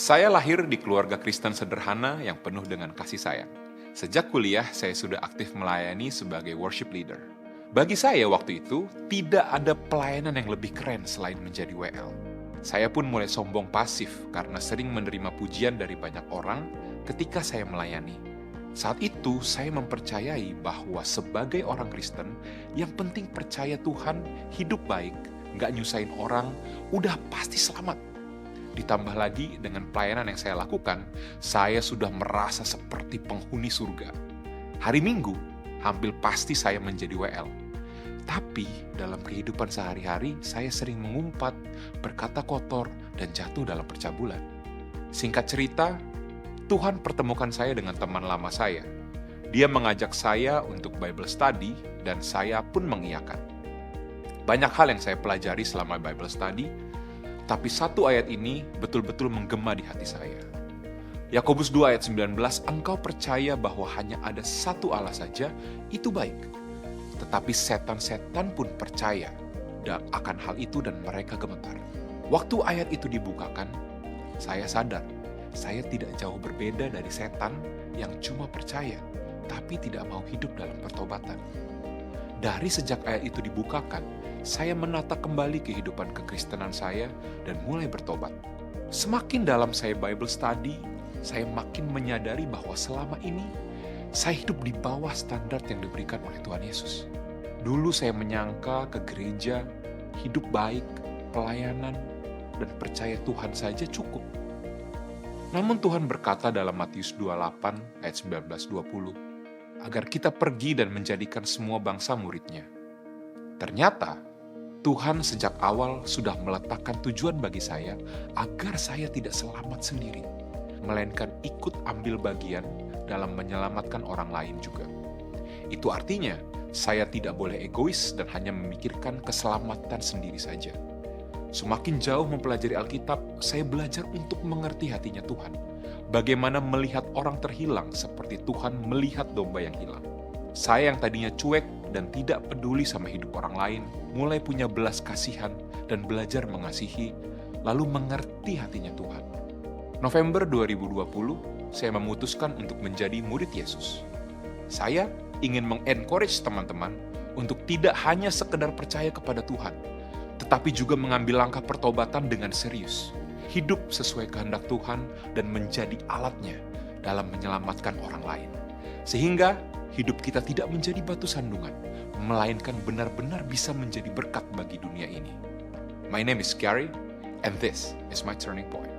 Saya lahir di keluarga Kristen sederhana yang penuh dengan kasih sayang. Sejak kuliah, saya sudah aktif melayani sebagai worship leader. Bagi saya waktu itu, tidak ada pelayanan yang lebih keren selain menjadi WL. Saya pun mulai sombong pasif karena sering menerima pujian dari banyak orang ketika saya melayani. Saat itu, saya mempercayai bahwa sebagai orang Kristen, yang penting percaya Tuhan, hidup baik, nggak nyusahin orang, udah pasti selamat. Ditambah lagi dengan pelayanan yang saya lakukan, saya sudah merasa seperti penghuni surga. Hari Minggu, hampir pasti saya menjadi WL. Tapi dalam kehidupan sehari-hari, saya sering mengumpat, berkata kotor, dan jatuh dalam percabulan. Singkat cerita, Tuhan pertemukan saya dengan teman lama saya. Dia mengajak saya untuk Bible study, dan saya pun mengiyakan. Banyak hal yang saya pelajari selama Bible study, tapi satu ayat ini betul-betul menggema di hati saya. Yakobus 2 ayat 19, engkau percaya bahwa hanya ada satu Allah saja, itu baik. Tetapi setan-setan pun percaya akan hal itu dan mereka gemetar. Waktu ayat itu dibukakan, saya sadar, saya tidak jauh berbeda dari setan yang cuma percaya, tapi tidak mau hidup dalam pertobatan. Dari sejak ayat itu dibukakan, saya menata kembali kehidupan kekristenan saya dan mulai bertobat. Semakin dalam saya Bible study, saya makin menyadari bahwa selama ini saya hidup di bawah standar yang diberikan oleh Tuhan Yesus. Dulu saya menyangka ke gereja, hidup baik, pelayanan, dan percaya Tuhan saja cukup. Namun Tuhan berkata dalam Matius 28 ayat 19-20, agar kita pergi dan menjadikan semua bangsa muridnya. Ternyata, Tuhan sejak awal sudah meletakkan tujuan bagi saya agar saya tidak selamat sendiri, melainkan ikut ambil bagian dalam menyelamatkan orang lain juga. Itu artinya, saya tidak boleh egois dan hanya memikirkan keselamatan sendiri saja. Semakin jauh mempelajari Alkitab, saya belajar untuk mengerti hatinya Tuhan. Bagaimana melihat orang terhilang seperti Tuhan melihat domba yang hilang. Saya yang tadinya cuek dan tidak peduli sama hidup orang lain, mulai punya belas kasihan dan belajar mengasihi, lalu mengerti hatinya Tuhan. November 2020, saya memutuskan untuk menjadi murid Yesus. Saya ingin mengencourage teman-teman untuk tidak hanya sekedar percaya kepada Tuhan, tetapi juga mengambil langkah pertobatan dengan serius. Hidup sesuai kehendak Tuhan dan menjadi alatnya dalam menyelamatkan orang lain. Sehingga hidup kita tidak menjadi batu sandungan, melainkan benar-benar bisa menjadi berkat bagi dunia ini. My name is Gary, and this is my turning point.